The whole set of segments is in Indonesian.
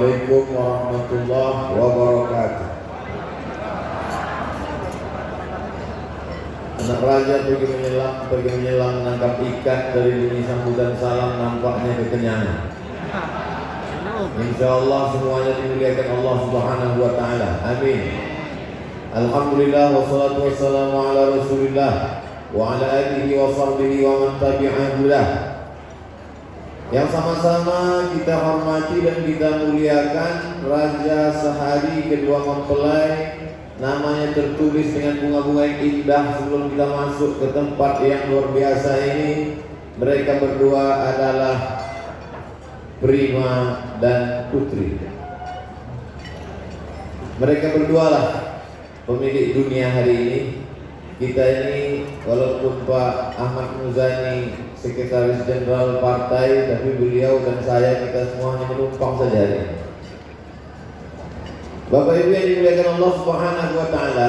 Assalamualaikum warahmatullahi wabarakatuh. Anak raja pergi menyelam menangkap ikan, dari bunyi sambutan salam nampaknya kekenyangan. Insyaallah semuanya dimuliakan Allah Subhanahu wa taala. Amin. Alhamdulillah wassalatu wassalamu ala Rasulillah wa ala alihi wa sahbihi wa man tabi'ahu lah. Yang sama-sama kita hormati dan kita muliakan Raja sehari kedua mempelai, namanya tertulis dengan bunga-bunga yang indah. Sebelum kita masuk ke tempat yang luar biasa ini, mereka berdua adalah Prima dan Putri. Mereka berdua lah pemilik dunia hari ini. Kita ini walaupun Pak Ahmad Muzani Sekretaris Jenderal Partai, tapi beliau dan saya kita semua hanya menumpang saja hari ini. Bapak Ibu yang dimuliakan Allah Subhanahu wa taala,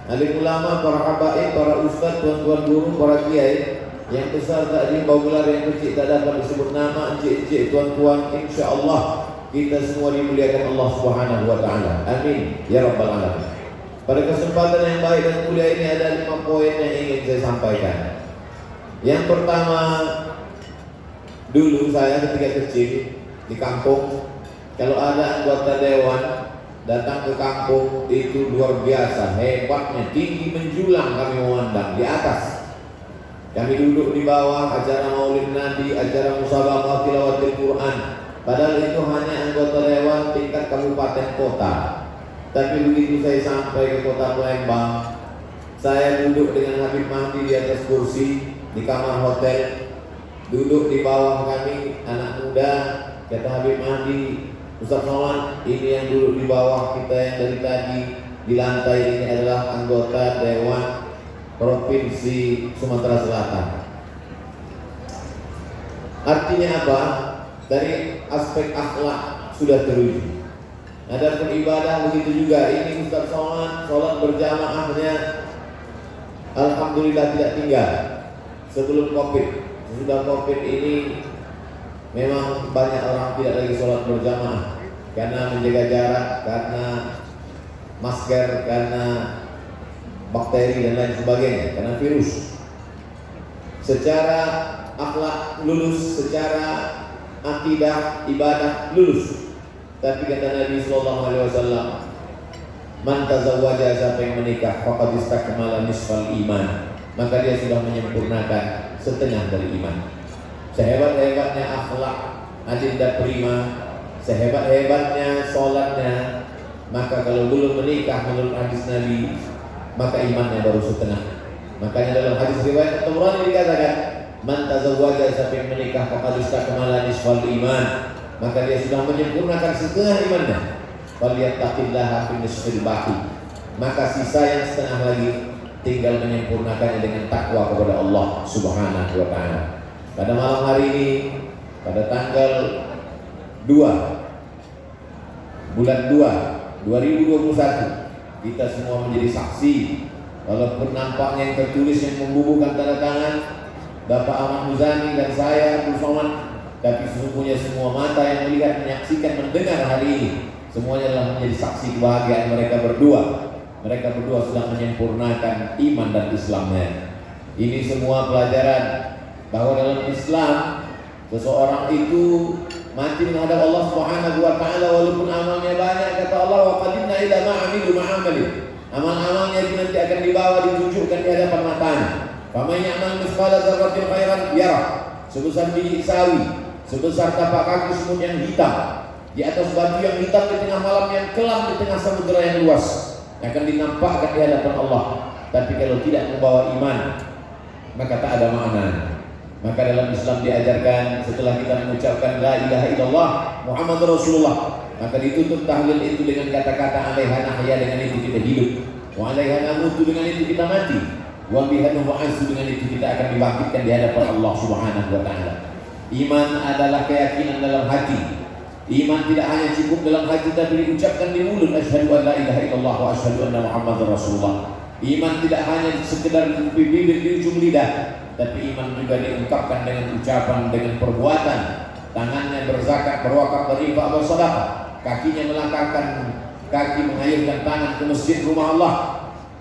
alim ulama, para habaib, para ustaz, tuan-tuan guru, para kiai, yang besar tak dibawa gelar, yang kecil tak dapat disebut nama, encik-encik, tuan-tuan, insyaallah kita semua dimuliakan Allah Subhanahu wa taala. Amin ya rabbal alamin. Pada kesempatan yang baik dan mulia ini ada 5 poin yang ingin saya sampaikan. Yang pertama, dulu saya ketika kecil di kampung, kalau ada anggota dewan datang ke kampung itu luar biasa hebatnya, tinggi menjulang kami memandang di atas. Kami duduk di bawah, acara Maulid Nabi, acara musabaqah tilawatil Quran. Padahal itu hanya anggota dewan tingkat kabupaten kota. Tapi begitu saya sampai ke kota Palembang, saya duduk dengan Habib Mahdi di atas kursi di kamar hotel. Duduk di bawah kami anak muda, kata Habib Mahdi, Ustaz Somad, ini yang duduk di bawah kita yang dari tadi di lantai ini adalah anggota Dewan Provinsi Sumatera Selatan. Artinya apa? Dari aspek akhlak sudah teruji. Adapun ibadah begitu juga. Ini Ustaz Somad sholat berjamaahnya alhamdulillah tidak tinggal sebelum Covid. Sesudah Covid ini memang banyak orang tidak lagi sholat berjamaah karena menjaga jarak, karena masker, karena bakteri dan lain sebagainya, karena virus. Secara akhlak lulus, secara akidah ibadah lulus. Tapi kata Nabi sallallahu alaihi wasallam, man tazawwaja, siapa yang menikah faqad istakmala nisfal iman, maka dia sudah menyempurnakan setengah dari iman. Sehebat-hebatnya akhlak Adinda Prima, sehebat-hebatnya sholatnya, maka kalau belum menikah menurut hadis Nabi, maka imannya baru setengah. Makanya dalam hadis riwayat Tabrani dikatakan, man tazawwaja, siapa yang menikah faqad istakmala nisfal iman, maka dia sudah menyempurnakan setengah imannya. Falyattaqillaha fi nisfil baqi, maka sisa yang setengah lagi tinggal menyempurnakannya dengan takwa kepada Allah Subhanahu wa taala. Pada malam hari ini, pada tanggal 2 bulan 2 2021, kita semua menjadi saksi. Walaupun nampaknya yang tertulis yang membubuhkan tanda tangan Bapak Ahmad Muzani dan saya Abdul Somad, tapi sesungguhnya semua mata yang melihat, menyaksikan, mendengar hari ini, semuanya adalah menjadi saksi kebahagiaan mereka berdua. Mereka berdua sudah menyempurnakan iman dan Islamnya. Ini semua pelajaran bahwa dalam Islam seseorang itu mati menghadap Allah Subhanahu wa taala walaupun amalnya banyak. Kata Allah, wa qadimna ila ma amilu ma'amali, amal-amalnya itu nanti akan dibawa, ditunjukkan di hadapan matanya. Faman ya'mal mithqala dzarratin khairan yarah, sebesar biji sawi, sebesar tapak kaki semut yang hitam di atas batu yang hitam di tengah malam yang kelam, di tengah samudera yang luas, akan dinampakkan di hadapan Allah. Tapi kalau tidak membawa iman, maka tak ada makna. Maka dalam Islam diajarkan setelah kita mengucapkan la ilaha illallah Muhammad Rasulullah, maka ditutup tahlil itu dengan kata-kata alaiha nahya, dengan itu kita hidup, wa alaiha namutu, dengan itu kita mati, wa biha nu'azu, dengan itu kita akan dibangkitkan di hadapan Allah Subhanahu wa taala. Iman adalah keyakinan dalam hati. Iman tidak hanya cukup dalam hati tapi diucapkan di mulut, asyhadu an la ilaha illallah wa asyhadu anna Muhammadar Rasulullah. Iman tidak hanya sekedar di bibir, di ujung lidah, tapi iman juga diungkapkan dengan ucapan, dengan perbuatan. Tangannya berzakat, berwakaf, berinfak, bersedekah, kakinya melangkahkan kaki, mengayunkan tangan ke masjid rumah Allah,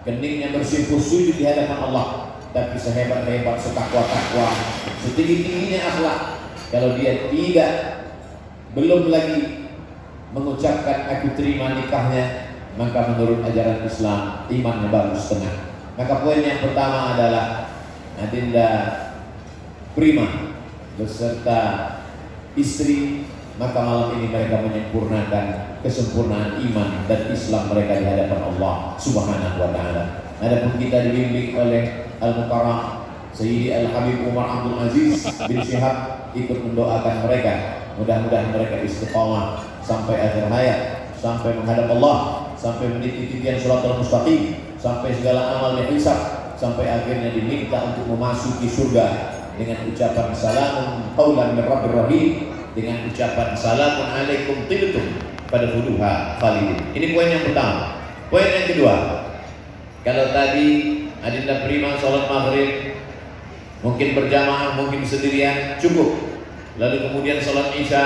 keningnya bersimpuh sujud di hadapan Allah. Tapi sehebat-hebat, setakwa-takwa, setinggi-tingginya akhlak, kalau dia belum lagi mengucapkan aku terima nikahnya, maka menurut ajaran Islam imannya baru setengah. Maka poin yang pertama adalah adinda prima beserta istri, maka malam ini mereka menyempurnakan kesempurnaan iman dan Islam mereka di hadapan Allah Subhanahu wa taala. Adapun kita dibimbing oleh Al-Mukarram Sayyidi Al-Habib Umar Abdul Aziz bin Syihab ikut mendoakan mereka. Mudah-mudahan mereka istiqamah sampai akhir hayat, sampai menghadap Allah, sampai meniti titian shiratal mustaqim, sampai segala amal dihisab, sampai akhirnya diminta untuk memasuki surga dengan ucapan salamun qaulan min rabbir rahim, dengan ucapan salamun alaikum tibtum fadkhuluha khalidin. Ini poin yang pertama. Poin yang kedua, kalau tadi adinda prima sholat maghrib mungkin berjamaah, mungkin sendirian, cukup. Lalu kemudian sholat isya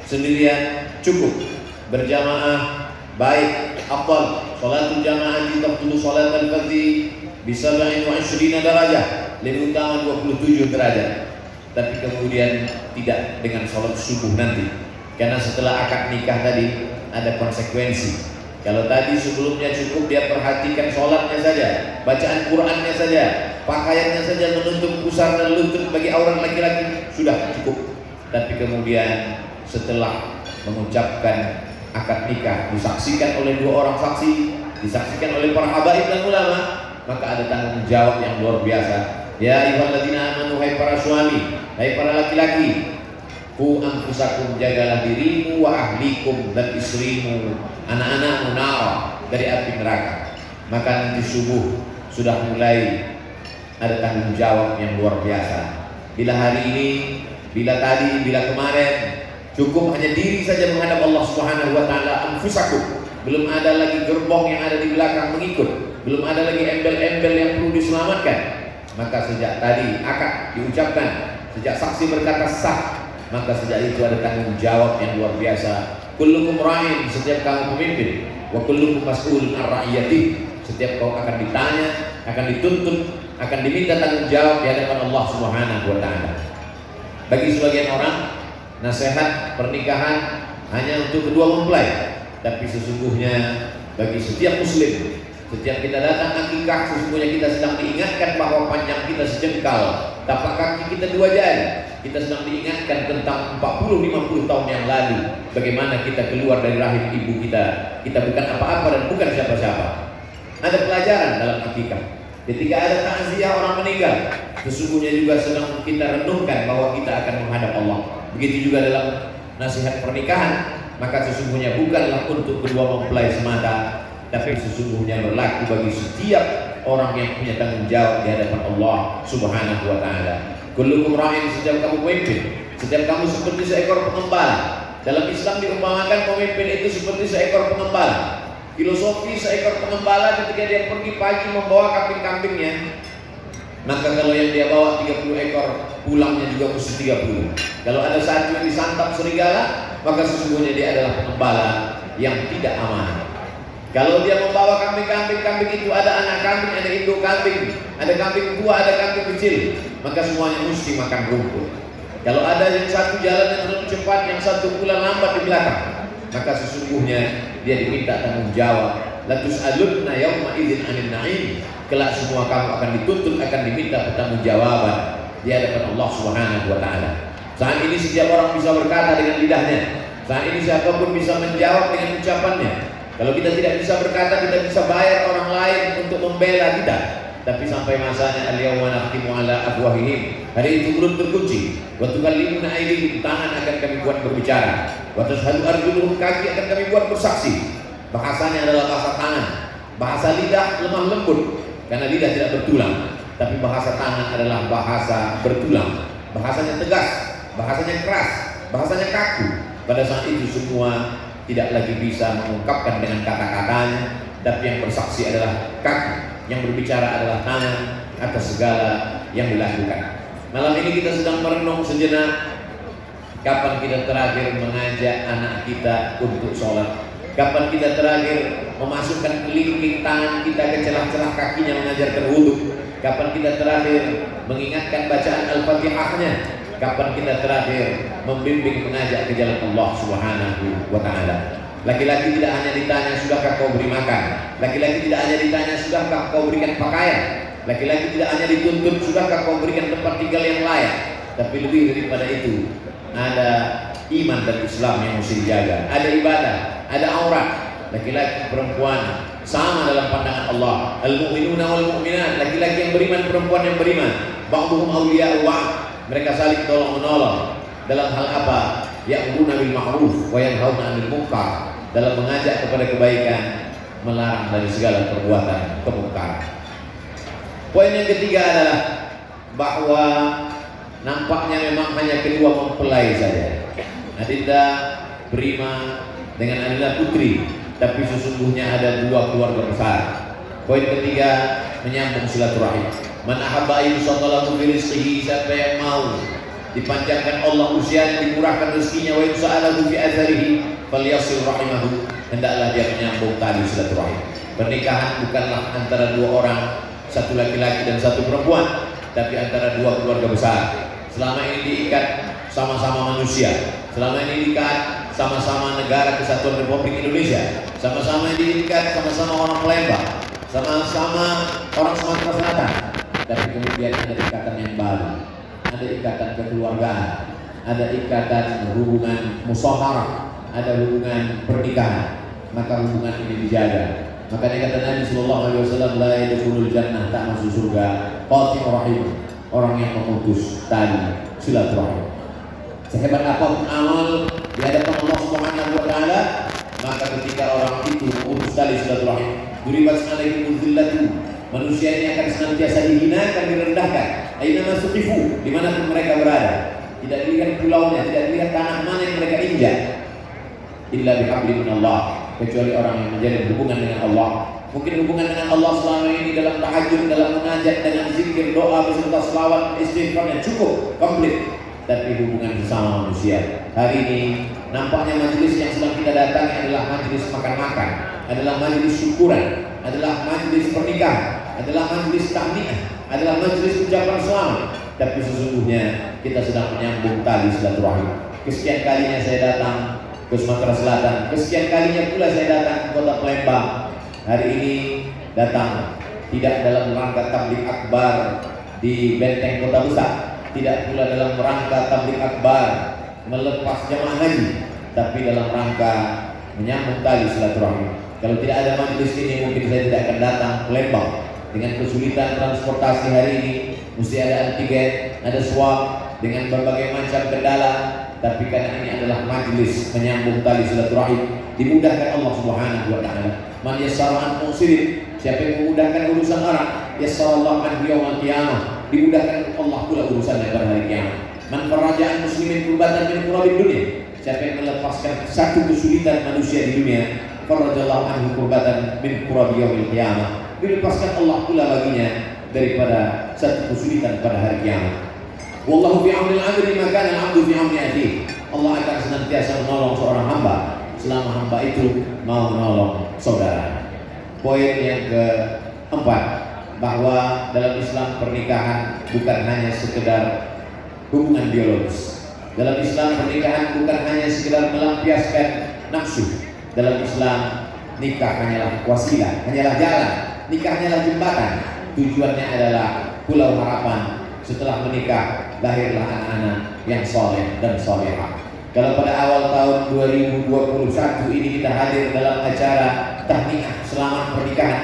sendirian, cukup. Berjamaah baik, afdal. Sholatul jamaah taqtulu sholatal fardhi bi 27 derajat, lebih utama 27 derajat. Tapi kemudian tidak dengan sholat subuh nanti, karena setelah akad nikah tadi ada konsekuensi. Kalau tadi sebelumnya cukup dia perhatikan sholatnya saja, bacaan Qur'annya saja, pakaiannya saja menutup pusar dan lutut bagi aurat laki-laki, sudah cukup. Tapi kemudian setelah mengucapkan akad nikah, disaksikan oleh 2 orang saksi, disaksikan oleh para habaib dan ulama, maka ada tanggung jawab yang luar biasa. Ya ayyuhalladzina amanu, hai para suami, hai para laki-laki, ku anfusakum, jagalah dirimu, wa ahlikum, dan istrimu, anak-anakmu, nar, dari api neraka. Maka nanti subuh sudah mulai ada tanggung jawab yang luar biasa. Bila hari ini, bila tadi, bila kemarin cukup hanya diri saja menghadap Allah Subhanahu wa taala, anfusakum, belum ada lagi gerbong yang ada di belakang mengikut, belum ada lagi embel-embel yang perlu diselamatkan. Maka sejak tadi akad diucapkan, sejak saksi berkata sah, maka sejak itu ada tanggung jawab yang luar biasa. Kullukum ra'in, setiap kamu pemimpin, wa kullukum mas'ulun ar ra'iyati, setiap kau akan ditanya, akan dituntut, akan diminta tanggung jawab di hadapan Allah Subhanahu wa taala. Bagi sebagian orang, nasihat pernikahan hanya untuk kedua mempelai, tapi sesungguhnya bagi setiap muslim, setiap kita datang akikah, sesungguhnya kita sedang diingatkan bahwa panjang kita sejengkal, tapak kaki kita 2 jari. Kita sedang diingatkan tentang 40-50 tahun yang lalu, bagaimana kita keluar dari rahim ibu kita. Kita bukan apa-apa dan bukan siapa-siapa. Ada pelajaran dalam akikah. Ketika ada takziah orang meninggal, sesungguhnya juga sedang kita renungkan bahwa kita akan menghadap Allah. Begitu juga dalam nasihat pernikahan, maka sesungguhnya bukanlah untuk kedua mempelai semata, tapi sesungguhnya berlaku bagi setiap orang yang punya tanggung jawab di hadapan Allah Subhanahu wa taala. Kullukum ra'in, setiap kamu pemimpin, setiap kamu seperti seekor pengembala. Dalam Islam diumpamakan pemimpin itu seperti seekor pengembala. Filosofi seekor pengembala ketika dia pergi pagi membawa kambing-kambingnya, maka kalau yang dia bawa 30 ekor, pulangnya juga mesti 30. Kalau ada satu yang disantap serigala, maka sesungguhnya dia adalah pengembala yang tidak aman. Kalau dia membawa kambing-kambing itu ada anak kambing, ada induk kambing, ada kambing tua, ada kambing kecil, maka semuanya mesti makan rumput. Kalau ada yang satu jalan yang terlalu cepat, yang satu pula lambat di belakang, maka sesungguhnya dia diminta tanggung jawab. La tus'alunna yawma idzin 'anil na'im. Kelak semua kamu akan dituntut, akan diminta pertanggungjawaban di hadapan Allah Subhanahu wa taala. Saat ini setiap orang bisa berkata dengan lidahnya. Saat ini siapapun bisa menjawab dengan ucapannya. Kalau kita tidak bisa berkata, kita bisa bayar orang lain untuk membela kita. Tapi sampai masanya al-yawma nakhtimu ala afwahihim, hari itu mulut terkunci. Wa tukallimuna aydihim, tangan akan kami buat berbicara. Wa tashhadu arjuluhum, kaki akan kami buat bersaksi. Bahasanya adalah bahasa tangan. Bahasa lidah lemah lembut karena lidah tidak bertulang, tapi bahasa tangan adalah bahasa bertulang. Bahasanya tegas, bahasanya keras, bahasanya kaku. Pada saat itu semua tidak lagi bisa mengungkapkan dengan kata-katanya, tapi yang bersaksi adalah kaki, yang berbicara adalah tangan atas segala yang dilakukan. Malam ini kita sedang merenung sejenak Kapan kita terakhir mengajak anak kita untuk sholat? Kapan kita terakhir memasukkan kelingking tangan kita ke celah-celah kakinya mengajarkan wudhu? Kapan kita terakhir mengingatkan bacaan Al-Fatihahnya? Kapan kita terakhir membimbing mengajak ke jalan Allah Subhanahu wa Ta'ala? Laki-laki tidak hanya ditanya sudahkah kau beri makan, laki-laki tidak hanya ditanya sudahkah kau berikan pakaian, laki-laki tidak hanya dituntut sudahkah kau berikan tempat tinggal yang layak, tapi lebih daripada itu ada iman dan Islam yang mesti dijaga, ada ibadah, ada aurat. Laki-laki perempuan sama dalam pandangan Allah. Al-mu'minuna wal mu'minat, laki-laki yang beriman, perempuan yang beriman, ba'duhum awliya'u ba'd, mereka saling tolong menolong. Dalam hal apa? Ya'muruna bil ma'ruf wa yanhauna 'anil munkar, dalam mengajak kepada kebaikan, melarang dari segala perbuatan kemungkaran. Poin yang ketiga adalah bahwa nampaknya memang hanya kedua mempelai saja, Adinda Prima dengan Adinda Putri, tapi sesungguhnya ada dua keluarga besar. Poin ketiga menyambung silaturahim. Man ahabba ayyusadalahu fi rizqihi, siapa yang mau dipanjangkan Allah usianya, dimurahkan rezekinya, wa yusa'alahu fi atharihi falyasil rahimahu, hendaklah dia menyambung tali silaturahim. Pernikahan bukanlah antara dua orang, satu laki-laki dan satu perempuan, tapi antara dua keluarga besar. Selama ini diikat sama-sama manusia, selama ini diikat sama-sama negara Kesatuan Republik Indonesia, sama-sama diikat sama-sama orang Palembang, sama-sama orang Sumatera Selatan. Tapi kemudian ada ikatan yang baru, ada ikatan kekeluargaan, ada ikatan hubungan musyawarah, ada hubungan pernikahan. Maka hubungan ini dijaga. Makanya kata Nabi Sallallahu Alaihi Wasallam, la yadkhulul jannah, tak masuk surga qati'ur rahim, orang yang memutus tali silaturahim. Sehebat apapun amal di hadapan Allah Subhanahu wa Ta'ala, maka ketika orang itu memutus tali silaturahim, duribat alaihimul dhillatu, manusia ini akan senantiasa dihinakan, direndahkan. Aina masuqifu, di mana pun mereka berada, tidak dilihat pulaunya, tidak dilihat tanah mana yang mereka injak, illa bihablin minallah, kecuali orang yang menjalin hubungan dengan Allah. Mungkin hubungan dengan Allah selama ini dalam tahajud, dalam munajat, dengan zikir, doa beserta selawat, istighfarnya cukup komplit. Tapi hubungan bersama manusia hari ini nampaknya majelis yang sedang kita datangi adalah majelis makan-makan, adalah majelis syukuran, adalah majelis pernikahan, adalah majelis tahniah, adalah majelis ucapan selamat. Tapi sesungguhnya kita sedang menyambung tali silaturahim. Kesekian kalinya saya datang ke Sumatera Selatan, kesekian kalinya pula saya datang ke kota Palembang. Hari ini datang tidak dalam rangka tabligh akbar di benteng kota besar, tidak pula dalam rangka tabligh akbar melepas jamaah haji, tapi dalam rangka menyambung tali silaturahim. Kalau tidak ada majelis ini, mungkin saya tidak akan datang ke Palembang. Dengan kesulitan transportasi hari ini, mesti ada antigen, ada swab, dengan berbagai macam kendala. Tapi karena ini adalah majelis menyambung tali silaturahim, dimudahkan Allah Subhanahu wa Ta'ala. Man yassara an musirin, siapa yang memudahkan urusan orang, yassarallahu an yaumil qiyamah, dimudahkan Allah pula urusannya pada hari kiamat. Man faraja an muslimin kurbatan min kurabil dunia, siapa yang melepaskan satu kesulitan manusia di dunia, farajallahu anhu kurbatan min kurabil yaumil qiyamah, dilepaskan Allah pula baginya daripada satu kesulitan pada hari kiamat. Wallahu fi aunil 'abdi ma kana al-'abdu fi auni akhihi. Allah akan senantiasa menolong seorang hamba selama hamba itu mau menolong saudara. Poin yang keempat, bahwa dalam Islam pernikahan bukan hanya sekedar hubungan biologis. Dalam Islam pernikahan bukan hanya sekedar melampiaskan nafsu. Dalam Islam nikah hanyalah wasilah, hanyalah jalan. Nikah hanyalah jembatan. Tujuannya adalah pulau harapan. Setelah menikah lahirlah anak-anak yang soleh dan solehah. Kalau pada awal tahun 2021 ini kita hadir dalam acara tahniah selamat pernikahan,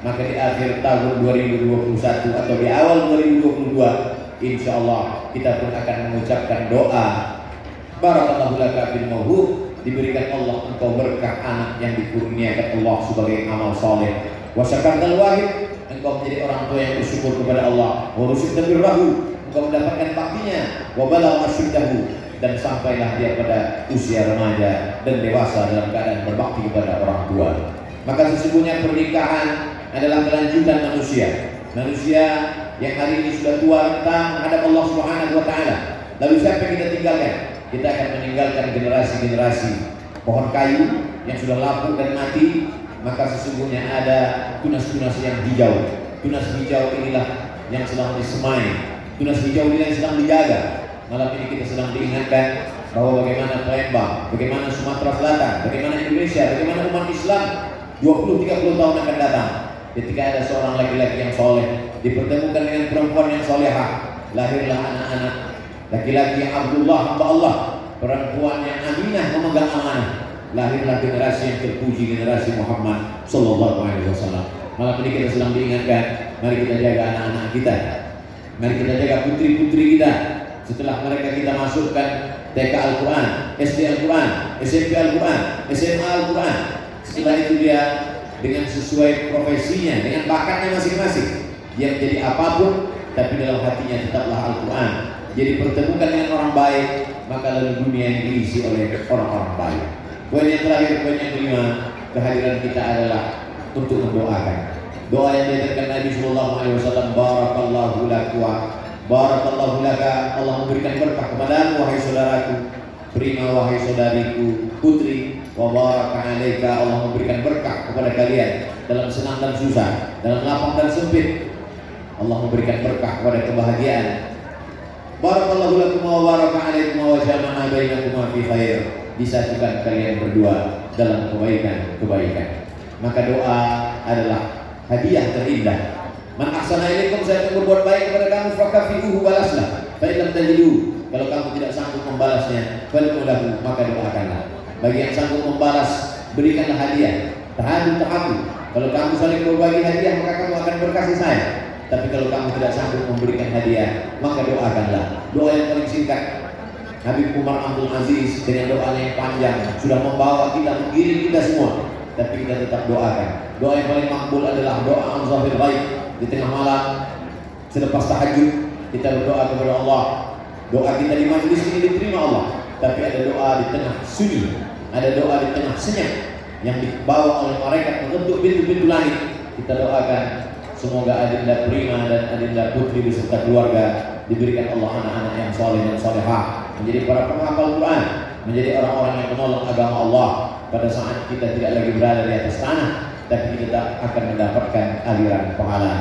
maka di akhir tahun 2021 atau di awal 2022, insya Allah kita pun akan mengucapkan doa, barakallahu laka fil mawhub, diberikan Allah engkau berkah anak yang dikurniakan Allah sebagai amal soleh. Wa syakartal wahid, engkau menjadi orang tua yang bersyukur kepada Allah. Wa rusyidta birrahu, engkau mendapatkan baktinya. Wa balagha asyuddahu, dan sampailah dia pada usia remaja dan dewasa dalam keadaan berbakti kepada orang tua. Maka sesungguhnya pernikahan adalah kelanjutan manusia. Manusia yang hari ini sudah tua renta menghadap Allah Subhanahu wa Ta'ala. Lalu siapa yang kita tinggalkan? kita akan meninggalkan generasi-generasi pohon kayu yang sudah lapuk dan mati, maka sesungguhnya ada tunas-tunas yang hijau. Tunas hijau inilah yang sedang disemai, tunas hijau inilah yang sedang dijaga. Malam ini kita sedang diingatkan bahwa bagaimana Palembang, bagaimana Sumatera Selatan, bagaimana Indonesia, bagaimana umat Islam 20-30 tahun akan datang, ketika ada seorang laki-laki yang soleh dipertemukan dengan perempuan yang solehah, lahirlah anak-anak laki-laki yang Abdullah, hamba Allah, perempuan yang Aminah, memegang amanah, lahirlah generasi yang terpuji, generasi Muhammad Sallallahu Alaihi Wasallam. Malam ini kita sedang diingatkan, mari kita jaga anak-anak kita, mari kita jaga putri-putri kita. Setelah mereka kita masukkan TK Al-Quran, SD Al-Quran, SMP Al-Quran, SMA Al-Quran, setelah itu dia dengan sesuai profesinya, dengan bakatnya masing-masing, dia menjadi apapun, tapi dalam hatinya tetaplah Al-Quran. Jadi pertemukan dengan orang baik, maka lalu dunia yang diisi oleh orang-orang baik. Poin yang terakhir, poin yang kelima, kehadiran kita adalah untuk mendoakan. Doa yang diajarkan Nabi Sallallahu Alaihi Wasallam, barakallahu lakum, barakallahu laka, Allah memberikan berkah kepadamu wahai saudaraku, prima wahai saudariku, putri, wa baraka alaika, Allah memberikan berkah kepada kalian dalam senang dan susah, dalam lapang dan sempit. Allah memberikan berkah kepada kebahagiaan. Barakallahu lakum wa baraka alaikum wa jama'a bainakum fi khair, disatukan kalian berdua dalam kebaikan. Maka doa adalah hadiah terindah. Man ahsana ilaikum, saya berbuat baik kepada kamu, fakafi'uhu, balaslah. Fa illam tajidu, kalau kamu tidak sanggup membalasnya, fad'u lahu, maka doakanlah. Bagi yang sanggup membalas, berikanlah hadiah. Tahadu tahabu, kalau kamu saling berbagi hadiah, maka kamu akan berkasih sayang. Tapi kalau kamu tidak sanggup memberikan hadiah, maka doakanlah. Doa yang paling singkat, Habib Umar Abdul Aziz dengan doanya yang panjang sudah membawa kita, menggiring kita semua. Tapi kita tetap doakan. Doa yang paling makbul adalah doa an-zahir baik. Di tengah malam, selepas tahajud, kita berdoa kepada Allah. Doa kita di majlis ini diterima Allah. Tapi ada doa di tengah sunyi, ada doa di tengah senyap yang dibawa oleh malaikat membentuk pintu-pintu langit. Kita doakan semoga Adinda Prima dan Adinda Putri beserta keluarga diberikan Allah anak-anak yang soleh dan solehah, menjadi para penghafal Quran, menjadi orang-orang yang menolong agama Allah pada saat kita tidak lagi berada di atas tanah, tapi kita akan mendapatkan aliran pahala.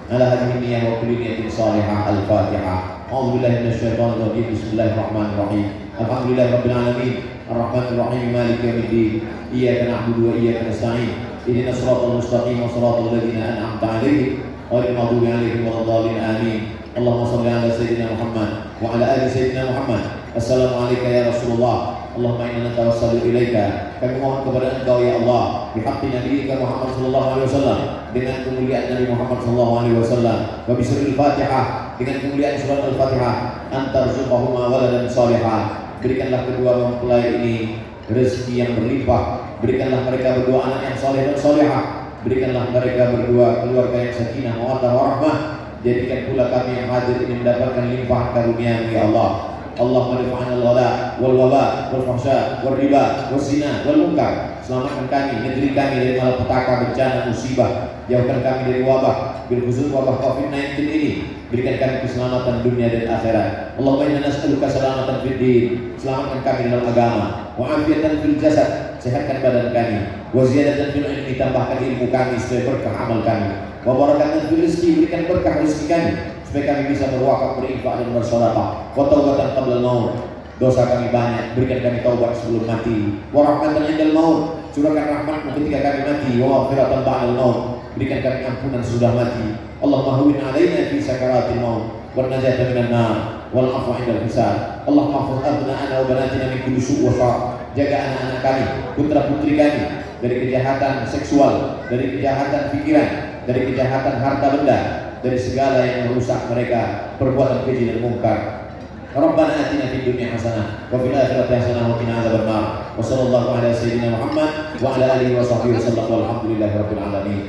Ala hadhihi niyyah wa kulli niyatin salihah. Al-Fatihah. A'udzu billahi minasyaitonir rajim. Bismillahirrahmanirrahim. Alhamdulillahirabbil alamin. Arrahmanir rahim. Maliki yaumiddin. Iyyaka na'budu wa iyyaka nasta'in. Ihdinas siratal mustaqim, siratal ladzina an'amta 'alaihim ghairil maghdubi 'alaihim waladdallin. Amin. Allahumma shalli ala sayyidina Muhammad wa ala ali sayyidina Muhammad. Assalamualaikum ya Rasulullah. Allahumma inna natawassalu ilaika, kami mohon kepada Engkau ya Allah, bihaqqi nabiyyika Muhammad sallallahu alaihi wasallam, dengan kemuliaan Nabi Muhammad sallallahu alaihi wasallam, wa bi sirril Fatihah, dengan kemuliaan surat Al-Fatihah, antarzuqahuma waladan salihah, berikanlah kedua mempelai ini rezeki yang berlimpah, berikanlah mereka berdua anak yang saleh dan salihah, berikanlah mereka berdua keluarga yang sakinah mawaddah warahmah, jadikan pula kami yang hadir ini mendapatkan limpah karunia-Mu ya Allah. Allahumma rifa'ana al-ghala wal waba wal fahsya wal riba wal zina wal munkar. Selamatkan kami, negeri kami dari malapetaka, bencana, musibah. Jauhkan kami dari wabah, bil khusus wabah COVID-19 ini. Berikan kami keselamatan dunia dan akhirat. Allahumma inna nas'aluka salamatan fid din. Selamatkan kami dalam agama. Wa afiatan fil jasad. Sehatkan badan kami. Wa ziyadatan fil ilmi. Tambahkan ilmu kami supaya berkah amal kami. Wa barakatan fil rizki. Berikan berkah rezeki kami supaya kami bisa berwakaf, berinfak dan bersedekah. Wa taubatan qabla al-maut. Dosa kami banyak, berikan kami taubat sebelum mati. Wa rahmatan indal maut. Curahkan rahmat-Mu ketika kami mati. Wa maghfiratan ba'dal maut. Berikan kami ampunan sesudah mati. Allahumma hawwin 'alaina fi sakaratil maut wan najata minan nar wal 'afwa 'indal hisab. Allahumma ihfaz abna'ana wa banatina min kulli su' wa syarr. Jaga anak-anak kami, putra-putri kami dari kejahatan seksual, dari kejahatan pikiran, dari kejahatan harta benda, dari segala yang merusak mereka, perbuatan keji dan mungkar. Rabbana atina fid dunya hasanah wa fil akhirati hasanah wa qina adzabannar. Wa sallallahu ala sayyidina Muhammad wa ala alihi wa sahbihi wasallam. Walhamdulillahirabbil alamin.